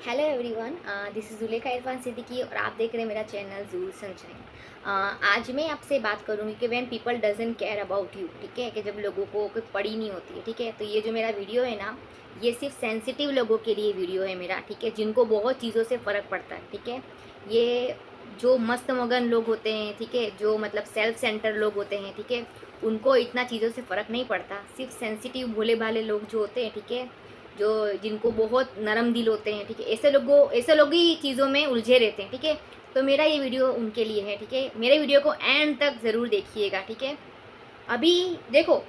Hello everyone, this is Zulekha Irfan Siddiqui और आप देख रहे हैं मेरा चैनल जूल सनशाइन। आज मैं आपसे बात करूँगी कि when people doesn't care about you, ठीक है, कि जब लोगों को कोई पड़ी नहीं होती है, ठीक है। तो ये जो मेरा वीडियो है ना, ये सिर्फ सेंसिटिव लोगों के लिए वीडियो है मेरा, ठीक है, जिनको बहुत चीज़ों से फ़र्क पड़ता है, ठीक है। ये जो मस्त मगन लोग होते हैं, ठीक है, जो मतलब सेल्फ सेंटर लोग होते हैं, ठीक है, उनको इतना चीज़ों से फ़र्क नहीं पड़ता। सिर्फ सेंसिटिव भोले भाले लोग जो होते हैं, ठीक है, जो जिनको बहुत नरम दिल होते हैं, ठीक है, ऐसे लोग ही चीज़ों में उलझे रहते हैं, ठीक है। तो मेरा ये वीडियो उनके लिए है, ठीक है। मेरे वीडियो को एंड तक ज़रूर देखिएगा, ठीक है। अभी देखो,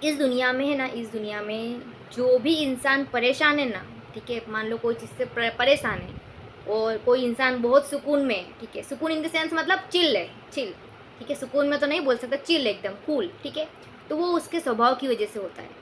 इस दुनिया में है ना, इस दुनिया में जो भी इंसान परेशान है ना, ठीक है, मान लो कोई चीज़ से परेशान है और कोई इंसान बहुत सुकून में है, ठीक है, सुकून इन द सेंस मतलब चिल है, चिल, ठीक है, सुकून में तो नहीं बोल सकता, चिल एकदम कूल, ठीक है। तो वो उसके स्वभाव की वजह से होता है।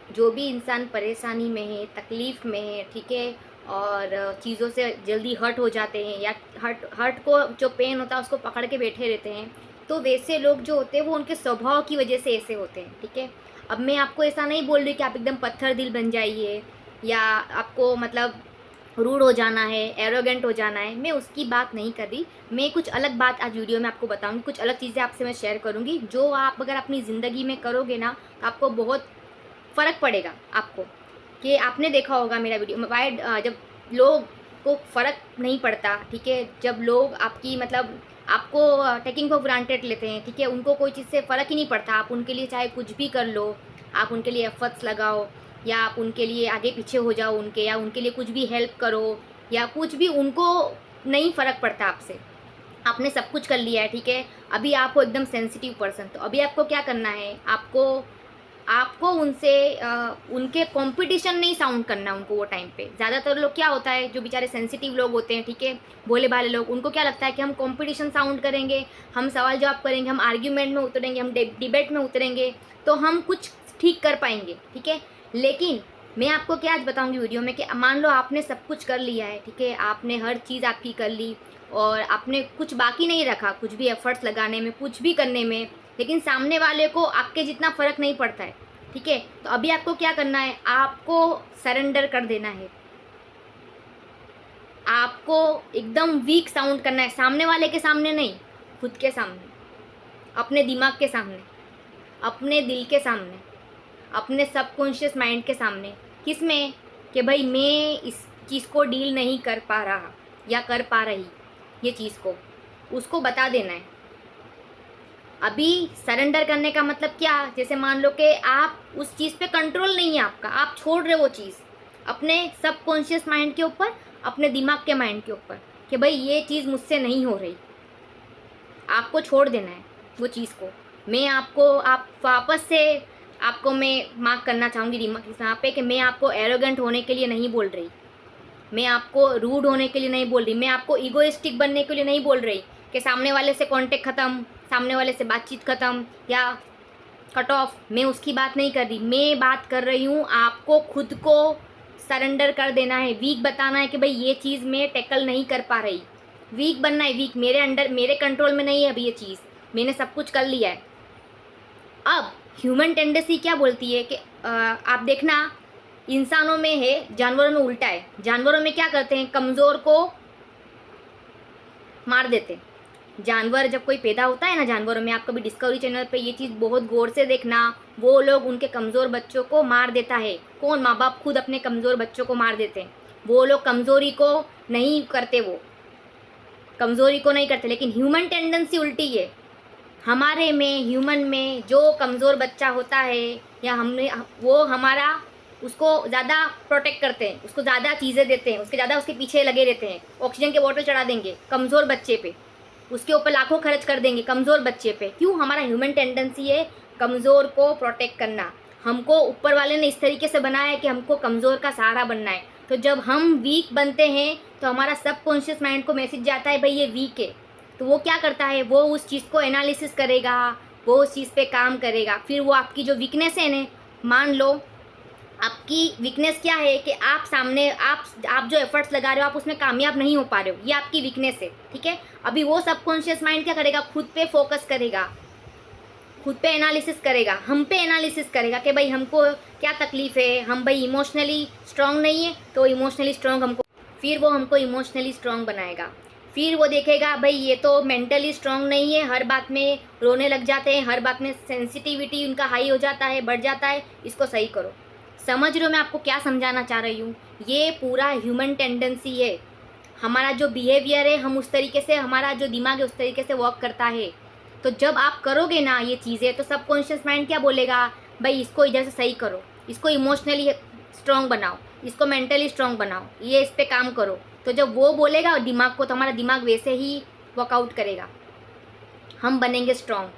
जो भी इंसान परेशानी में है, तकलीफ़ में है, ठीक है, और चीज़ों से जल्दी हर्ट हो जाते हैं या हर्ट हर्ट को जो पेन होता है उसको पकड़ के बैठे रहते हैं, तो वैसे लोग जो होते हैं वो उनके स्वभाव की वजह से ऐसे होते हैं, ठीक है। अब मैं आपको ऐसा नहीं बोल रही कि आप एकदम पत्थर दिल बन जाइए या आपको मतलब रूड हो जाना है, एरोगेंट हो जाना है, मैं उसकी बात नहीं कर रही। मैं कुछ अलग बात आज वीडियो में आपको बताऊंगी, कुछ अलग चीज़ें आपसे मैं शेयर करूंगी जो आप अगर अपनी ज़िंदगी में करोगे ना तो आपको बहुत फ़र्क पड़ेगा आपको। कि आपने देखा होगा मेरा वीडियो वाई जब लोग को फ़र्क नहीं पड़ता, ठीक है, जब लोग आपकी मतलब आपको टेकिंग फॉर ग्रांटेड लेते हैं, ठीक है, उनको कोई चीज़ से फ़र्क ही नहीं पड़ता, आप उनके लिए चाहे कुछ भी कर लो, आप उनके लिए एफर्ट्स लगाओ या आप उनके लिए आगे पीछे हो जाओ उनके, या उनके लिए कुछ भी हेल्प करो या कुछ भी, उनको नहीं फ़र्क पड़ता आपसे। आपने सब कुछ कर लिया है, ठीक है, अभी आप हो एकदम सेंसिटिव पर्सन, तो अभी आपको क्या करना है, आपको आपको उनसे उनके कंपटीशन नहीं साउंड करना है उनको वो टाइम पे। ज़्यादातर लोग क्या होता है, जो बेचारे सेंसिटिव लोग होते हैं, ठीक है, भोले भाले लोग, उनको क्या लगता है कि हम कंपटीशन साउंड करेंगे, हम सवाल जवाब करेंगे, हम आर्ग्यूमेंट में उतरेंगे, हम डिबेट में उतरेंगे तो हम कुछ ठीक कर पाएंगे, ठीक है। लेकिन मैं आपको क्या आज बताऊंगी वीडियो में कि मान लो आपने सब कुछ कर लिया है, ठीक है, आपने हर चीज़ आपकी कर ली और आपने कुछ बाकी नहीं रखा, कुछ भी एफर्ट्स लगाने में, कुछ भी करने में, लेकिन सामने वाले को आपके जितना फ़र्क नहीं पड़ता है, ठीक है। तो अभी आपको क्या करना है, आपको सरेंडर कर देना है, आपको एकदम वीक साउंड करना है, सामने वाले के सामने नहीं, खुद के सामने, अपने दिमाग के सामने, अपने दिल के सामने, अपने सबकॉन्शियस माइंड के सामने। किस में, कि भाई मैं इस चीज़ को डील नहीं कर पा रहा या कर पा रही, ये चीज़ को उसको बता देना है। अभी सरेंडर करने का मतलब क्या, जैसे मान लो कि आप उस चीज़ पे कंट्रोल नहीं है आपका, आप छोड़ रहे हो वो चीज़ अपने सबकॉन्शियस माइंड के ऊपर, अपने दिमाग के माइंड के ऊपर, कि भाई ये चीज़ मुझसे नहीं हो रही, आपको छोड़ देना है वो चीज़ को। मैं आपको, आप वापस से आपको मैं मार्क करना चाहूँगी दिमाग यहाँ पे कि मैं आपको एरोगेंट होने के लिए नहीं बोल रही, मैं आपको रूड होने के लिए नहीं बोल रही, मैं आपको ईगोइस्टिक बनने के लिए नहीं बोल रही कि सामने वाले से कांटेक्ट ख़त्म, सामने वाले से बातचीत ख़त्म या कट ऑफ, मैं उसकी बात नहीं कर रही। मैं बात कर रही हूँ आपको खुद को सरेंडर कर देना है, वीक बताना है कि भाई ये चीज़ मैं टैकल नहीं कर पा रही, वीक बनना है, वीक, मेरे अंडर, मेरे कंट्रोल में नहीं है अभी ये चीज़, मैंने सब कुछ कर लिया है। अब ह्यूमन टेंडेंसी क्या बोलती है कि आप देखना, इंसानों में है, जानवरों में उल्टा है। जानवरों में क्या करते हैं, कमज़ोर को मार देते। जानवर जब कोई पैदा होता है ना, जानवरों में, आप कभी डिस्कवरी चैनल पे ये चीज़ बहुत गौर से देखना, वो लोग उनके कमज़ोर बच्चों को मार देता है। कौन, माँ बाप खुद अपने कमज़ोर बच्चों को मार देते हैं। वो लोग कमज़ोरी को नहीं करते, वो कमज़ोरी को नहीं करते, लेकिन ह्यूमन टेंडेंसी उल्टी है। हमारे में, ह्यूमन में जो कमज़ोर बच्चा होता है या हमने, वो हमारा उसको ज़्यादा प्रोटेक्ट करते हैं, उसको ज़्यादा चीज़ें देते हैं, उसके ज़्यादा उसके पीछे लगे रहते हैं, ऑक्सीजन के बॉटल चढ़ा देंगे कमज़ोर बच्चे पे, उसके ऊपर लाखों खर्च कर देंगे कमज़ोर बच्चे पे। क्यों, हमारा ह्यूमन टेंडेंसी है कमज़ोर को प्रोटेक्ट करना। हमको ऊपर वाले ने इस तरीके से बनाया है कि हमको कमज़ोर का सहारा बनना है। तो जब हम वीक बनते हैं तो हमारा सबकॉन्शियस माइंड को मैसेज जाता है भाई ये वीक है, तो वो क्या करता है, वो उस चीज़ को एनालिसिस करेगा, वो उस चीज़ पे काम करेगा। फिर वो आपकी जो वीकनेस है ना, मान लो आपकी वीकनेस क्या है कि आप सामने, आप जो एफर्ट्स लगा रहे हो आप उसमें कामयाब नहीं हो पा रहे हो, ये आपकी वीकनेस है, ठीक है। अभी वो सबकॉन्शियस माइंड क्या करेगा, खुद पे फोकस करेगा, खुद पे एनालिसिस करेगा, हम पे एनालिसिस करेगा कि भाई हमको क्या तकलीफ़ है, हम भाई इमोशनली स्ट्रांग नहीं है तो इमोशनली स्ट्रांग हमको, फिर वो हमको इमोशनली स्ट्रांग बनाएगा। फिर वो देखेगा भाई ये तो मेंटली स्ट्रांग नहीं है, हर बात में रोने लग जाते हैं, हर बात में सेंसिटिविटी उनका हाई हो जाता है, बढ़ जाता है, इसको सही करो। समझ रहे हो मैं आपको क्या समझाना चाह रही हूँ? ये पूरा ह्यूमन टेंडेंसी है, हमारा जो बिहेवियर है हम उस तरीके से, हमारा जो दिमाग है उस तरीके से वर्क करता है। तो जब आप करोगे ना ये चीज़ें तो सबकॉन्शियस माइंड क्या बोलेगा, भाई इसको इधर से सही करो, इसको इमोशनली स्ट्रांग बनाओ, इसको मेंटली स्ट्रांग बनाओ, ये इस पे काम करो। तो जब वो बोलेगा दिमाग को तो हमारा दिमाग वैसे ही वर्कआउट करेगा, हम बनेंगे स्ट्रांग,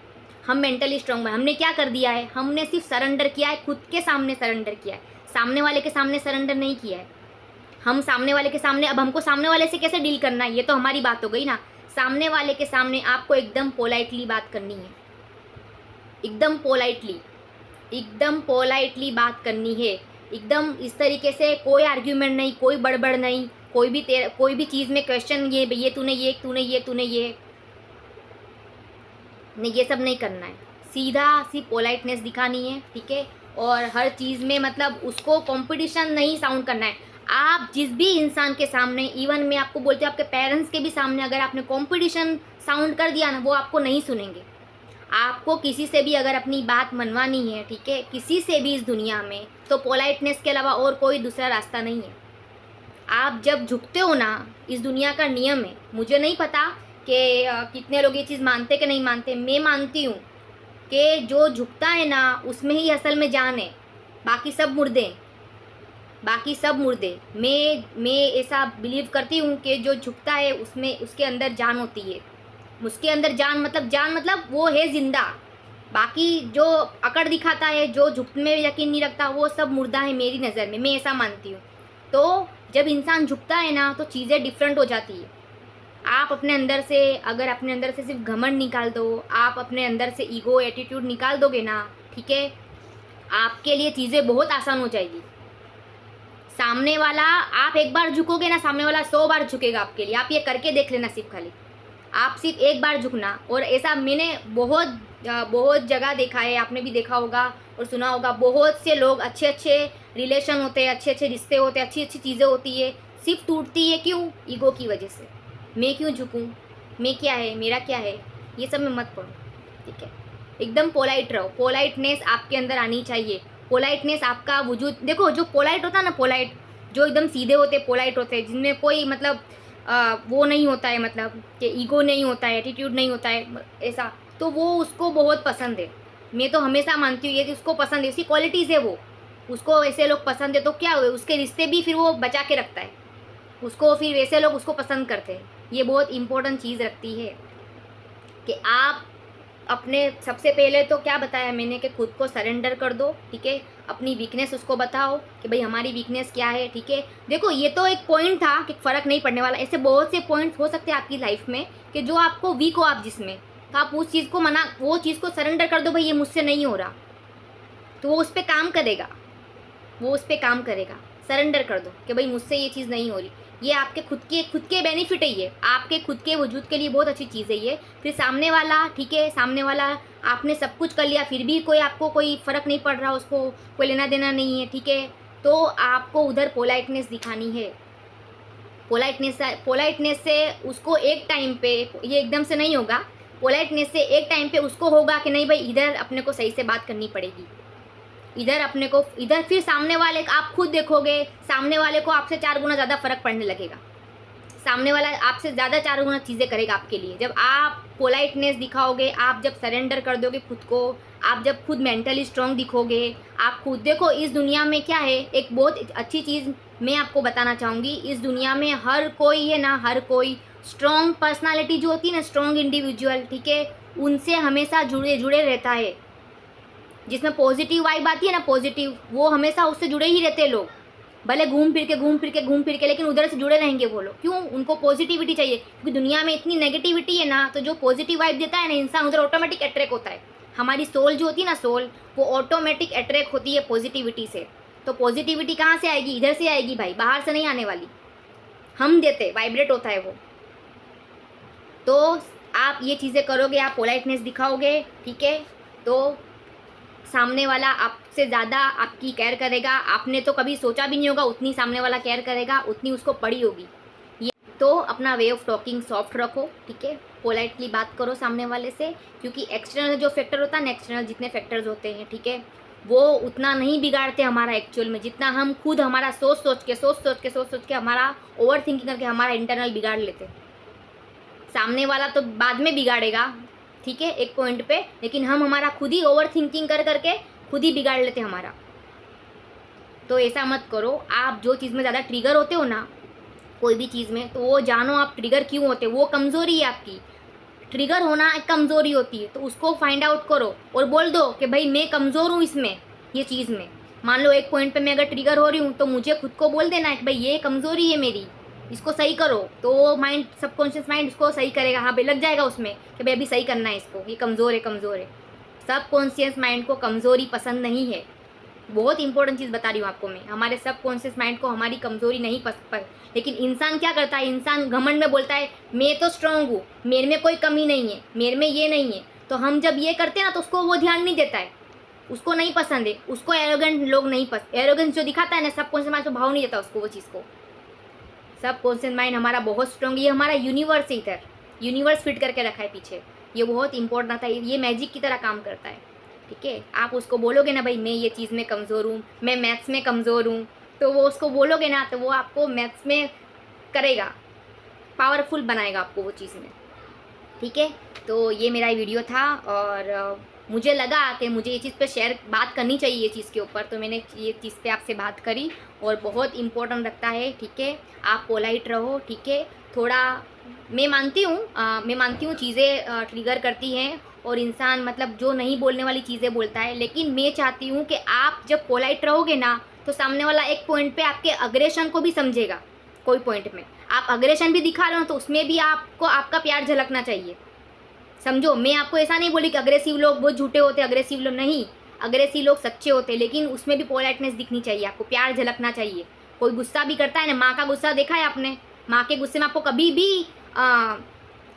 हम मेंटली स्ट्रांग बने। हमने क्या कर दिया है, हमने सिर्फ सरेंडर किया है, खुद के सामने सरेंडर किया है, सामने वाले के सामने सरेंडर नहीं किया है। हम सामने वाले के सामने, अब हमको सामने वाले से कैसे डील करना है ये तो हमारी बात हो गई ना। सामने वाले के सामने आपको एकदम पोलाइटली बात करनी है, एकदम पोलाइटली, एकदम पोलाइटली बात करनी है, एकदम इस तरीके से, कोई आर्ग्यूमेंट नहीं, कोई बड़बड़ नहीं, कोई भी चीज़ में क्वेश्चन ये तूने ये नहीं, ये सब नहीं करना है। सीधा सी पोलाइटनेस दिखानी है, ठीक है। और हर चीज़ में मतलब उसको कंपटीशन नहीं साउंड करना है। आप जिस भी इंसान के सामने, इवन मैं आपको बोलती हूँ आपके पेरेंट्स के भी सामने, अगर आपने कंपटीशन साउंड कर दिया ना, वो आपको नहीं सुनेंगे। आपको किसी से भी अगर अपनी बात मनवानी है, ठीक है, किसी से भी इस दुनिया में, तो पोलाइटनेस के अलावा और कोई दूसरा रास्ता नहीं है। आप जब झुकते हो ना, इस दुनिया का नियम है, मुझे नहीं पता कि कितने लोग ये चीज़ मानते कि नहीं मानते, मैं मानती हूँ कि जो झुकता है ना उसमें ही असल में जान है, बाकी सब मुर्दे हैं, बाकी सब मुर्दे। मैं ऐसा बिलीव करती हूँ कि जो झुकता है उसमें, उसके अंदर जान होती है, उसके अंदर जान मतलब वो है जिंदा। बाकी जो अकड़ दिखाता है, जो झुकने में यकीन नहीं रखता, वो सब मुर्दा है मेरी नज़र में, मैं ऐसा मानती हूँ। तो जब इंसान झुकता है ना तो चीज़ें डिफरेंट हो जाती है। आप अपने अंदर से, अगर अपने अंदर से सिर्फ घमंड निकाल दो, आप अपने अंदर से ईगो एटीट्यूड निकाल दोगे ना, ठीक है, आपके लिए चीज़ें बहुत आसान हो जाएगी। सामने वाला, आप एक बार झुकोगे ना, सामने वाला 100 बार झुकेगा आपके लिए। आप ये करके देख लेना, सिर्फ खाली आप सिर्फ एक बार झुकना। और ऐसा मैंने बहुत जगह देखा है, आपने भी देखा होगा और सुना होगा, बहुत से लोग, अच्छे अच्छे रिलेशन होते हैं, अच्छे अच्छे रिश्ते होते हैं, अच्छी अच्छी चीज़ें होती है, सिर्फ टूटती है क्यों? ईगो की वजह से। मैं क्यों झुकूँ, मैं क्या है, मेरा क्या है, ये सब में मत पड़ो, ठीक है। एकदम पोलाइट रहो, पोलाइटनेस आपके अंदर आनी चाहिए। पोलाइटनेस आपका वजूद, देखो जो पोलाइट होता है ना, पोलाइट जो एकदम सीधे होते, पोलाइट होते हैं, जिनमें कोई मतलब वो नहीं होता है, मतलब कि ईगो नहीं होता है, एटीट्यूड नहीं होता है ऐसा, तो वो उसको बहुत पसंद है। मैं तो हमेशा मानती हूँ ये कि उसको पसंद है, उसकी क्वालिटीज़ है वो, उसको ऐसे लोग पसंद है। तो क्या हुए, उसके रिश्ते भी फिर वो बचा के रखता है, उसको फिर वैसे लोग उसको पसंद करते हैं। ये बहुत इंपॉर्टेंट चीज़ रखती है कि आप अपने, सबसे पहले तो क्या बताया मैंने कि खुद को सरेंडर कर दो, ठीक है। अपनी वीकनेस उसको बताओ कि भाई हमारी वीकनेस क्या है, ठीक है। देखो ये तो एक पॉइंट था कि फ़र्क नहीं पड़ने वाला, ऐसे बहुत से पॉइंट्स हो सकते हैं आपकी लाइफ में कि जो आपको वीक हो आप जिसमें, तो आप उस चीज़ को वो चीज़ को सरेंडर कर दो, भाई ये मुझसे नहीं हो रहा, तो वो उस पर काम करेगा, वो उस पर काम करेगा। सरेंडर कर दो कि भाई मुझसे ये चीज़ नहीं हो रही। ये आपके खुद के बेनिफिट है, ये आपके खुद के वजूद के लिए बहुत अच्छी चीज़ है ये। फिर सामने वाला, ठीक है, सामने वाला आपने सब कुछ कर लिया, फिर भी आपको कोई फ़र्क नहीं पड़ रहा, उसको कोई लेना देना नहीं है, ठीक है, तो आपको उधर पोलाइटनेस दिखानी है। पोलाइटनेस से उसको एक टाइम पे, ये एकदम से नहीं होगा, पोलाइटनेस से एक टाइम पे उसको होगा कि नहीं भाई इधर अपने को सही से बात करनी पड़ेगी, इधर अपने को, इधर फिर सामने वाले, आप खुद देखोगे सामने वाले को आपसे 4 गुना ज़्यादा फ़र्क पड़ने लगेगा। सामने वाला आपसे ज़्यादा 4 गुना चीज़ें करेगा आपके लिए। जब आप पोलाइटनेस दिखाओगे, आप जब सरेंडर कर दोगे खुद को, आप जब खुद मेंटली स्ट्रांग दिखोगे, आप खुद देखो इस दुनिया में क्या है। एक बहुत अच्छी चीज़ मैं आपको बताना चाहूँगी, इस दुनिया में हर कोई है ना, हर कोई स्ट्रॉन्ग पर्सनालिटी जो होती है ना, स्ट्रॉन्ग इंडिविजुअल, ठीक है, उनसे हमेशा जुड़े रहता है। जिसमें पॉजिटिव वाइब आती है ना, पॉजिटिव, वो हमेशा उससे जुड़े ही रहते हैं लोग, भले घूम फिर के, लेकिन उधर से जुड़े रहेंगे वो लोग। क्यों? उनको पॉजिटिविटी चाहिए, क्योंकि दुनिया में इतनी नेगेटिविटी है ना, तो जो पॉजिटिव वाइब देता है ना इंसान, उधर ऑटोमेटिक अट्रैक्ट होता है। हमारी सोल जो होती है ना, सोल, वो ऑटोमेटिक अट्रैक्ट होती है पॉजिटिविटी से। तो पॉजिटिविटी कहाँ से आएगी? इधर से आएगी भाई, बाहर से नहीं आने वाली, हम देते, वाइब्रेट होता है वो। तो आप ये चीज़ें करोगे, आप पोलाइटनेस दिखाओगे, ठीक है, तो सामने वाला आपसे ज़्यादा आपकी केयर करेगा। आपने तो कभी सोचा भी नहीं होगा उतनी सामने वाला केयर करेगा, उतनी उसको पड़ी होगी। ये तो अपना वे ऑफ टॉकिंग सॉफ्ट रखो, ठीक है, पोलाइटली बात करो सामने वाले से, क्योंकि एक्सटर्नल जो फैक्टर होता है ना, एक्सटर्नल जितने फैक्टर्स होते हैं, ठीक है, वो उतना नहीं बिगाड़ते हमारा एक्चुअल में, जितना हम खुद हमारा सोच सोच के हमारा ओवर थिंकिंग करके हमारा इंटरनल बिगाड़ लेते। सामने वाला तो बाद में बिगाड़ेगा, ठीक है, एक पॉइंट पे, लेकिन हम हमारा खुद ही ओवर थिंकिंग कर करके खुद ही बिगाड़ लेते हमारा। तो ऐसा मत करो। आप जो चीज़ में ज़्यादा ट्रिगर होते हो ना, कोई भी चीज़ में, तो वो जानो आप ट्रिगर क्यों होते हो, वो कमज़ोरी है आपकी। ट्रिगर होना एक कमज़ोरी होती है, तो उसको फाइंड आउट करो और बोल दो कि भाई मैं कमज़ोर हूँ इसमें, ये चीज़ में। मान लो एक पॉइंट पे मैं अगर ट्रिगर हो रही हूँ, तो मुझे खुद को बोल देना है कि भाई ये कमज़ोरी है मेरी, इसको सही करो। तो वो माइंड, सबकॉन्शियस माइंड उसको सही करेगा, हाँ भाई लग जाएगा उसमें कि भाई अभी सही करना है इसको, ये कमज़ोर है कमज़ोर है। सबकॉन्शियस माइंड को कमज़ोरी पसंद नहीं है। बहुत इंपॉर्टेंट चीज़ बता रही हूँ आपको मैं, हमारे सबकॉन्शियस माइंड को हमारी कमज़ोरी नहीं पसंद। लेकिन इंसान क्या करता है, इंसान घमंड में बोलता है मैं तो स्ट्रांग हूँ, मेरे में कोई कमी नहीं है, मेरे में ये नहीं है। तो हम जब ये करते हैं ना, तो उसको वो ध्यान नहीं देता है, उसको नहीं पसंद है, उसको एरोगेंट लोग नहीं पसंद। एरोगेंस जो दिखाता है ना, सबकॉन्शियस माइंड को भाव नहीं देता उसको वो चीज़ को। सबकॉन्शियस माइंड हमारा बहुत स्ट्रांग, ये हमारा यूनिवर्स है, इधर यूनिवर्स फिट करके रखा है पीछे। ये बहुत इंपॉर्टेंट था, ये मैजिक की तरह काम करता है, ठीक है। आप उसको बोलोगे ना भाई मैं ये चीज़ में कमज़ोर हूँ, मैं मैथ्स में कमज़ोर हूँ, तो वो उसको बोलोगे ना, तो वो आपको मैथ्स में करेगा, पावरफुल बनाएगा आपको वो चीज़ में, ठीक है। तो ये मेरा वीडियो था, और मुझे लगा कि मुझे ये चीज़ पे बात करनी चाहिए ये चीज़ के ऊपर, तो मैंने ये चीज़ पे आपसे बात करी। और बहुत इम्पोर्टेंट रखता है, ठीक है, आप पोलाइट रहो, ठीक है। थोड़ा मैं मानती हूँ चीज़ें ट्रिगर करती हैं, और इंसान मतलब जो नहीं बोलने वाली चीज़ें बोलता है, लेकिन मैं चाहती हूँ कि आप जब पोलाइट रहोगे ना, तो सामने वाला एक पॉइंट पे आपके अग्रेशन को भी समझेगा। कोई पॉइंट में आप अग्रेशन भी दिखा रहे हो, तो उसमें भी आपको आपका प्यार झलकना चाहिए, समझो। मैं आपको ऐसा नहीं बोली कि अग्रेसिव लोग वो झूठे होते, अग्रेसिव लोग नहीं, अग्रेसिव लोग सच्चे होते, लेकिन उसमें भी पोलाइटनेस दिखनी चाहिए, आपको प्यार झलकना चाहिए। कोई गुस्सा भी करता है ना, माँ का गुस्सा देखा है आपने, माँ के गुस्से में आपको कभी भी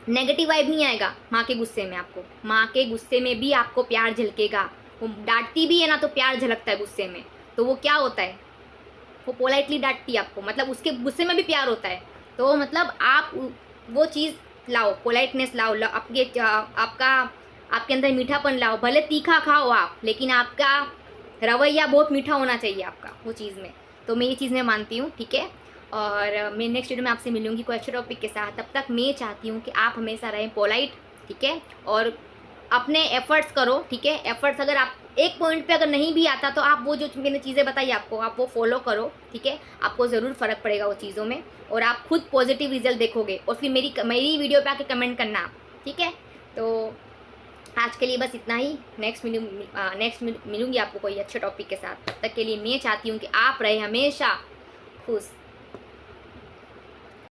नेगेटिव वाइब नहीं आएगा। माँ के गुस्से में आपको, माँ के गुस्से में भी आपको प्यार झलकेगा। वो डांटती भी है ना, तो प्यार झलकता है गुस्से में। तो वो क्या होता है, वो पोलाइटली डांटती है आपको, मतलब उसके गुस्से में भी प्यार होता है। तो मतलब आप वो चीज़ लाओ, पोलाइटनेस लाओ, आपके अंदर मीठापन लाओ। भले तीखा खाओ आप, लेकिन आपका रवैया बहुत मीठा होना चाहिए आपका वो चीज़ में। तो मैं ये चीज़ मैं मानती हूँ, ठीक है। और मैं नेक्स्ट वीडियो में आपसे मिलूंगी कोई अच्छे टॉपिक के साथ। तब तक मैं चाहती हूँ कि आप हमेशा रहें पोलाइट, ठीक है, और अपने एफर्ट्स करो, ठीक है। एफर्ट्स अगर आप एक पॉइंट पे अगर नहीं भी आता, तो आप वो जो मैंने चीज़ें बताई आपको, आप वो फॉलो करो, ठीक है। आपको ज़रूर फ़र्क पड़ेगा वो चीज़ों में, और आप खुद पॉजिटिव रिजल्ट देखोगे, और फिर मेरी वीडियो पे आके कमेंट करना आप, ठीक है। तो आज के लिए बस इतना ही। नेक्स्ट मिलूंगी आपको कोई अच्छे टॉपिक के साथ। तब तक के लिए मैं चाहती हूँ कि आप रहे हमेशा खुश।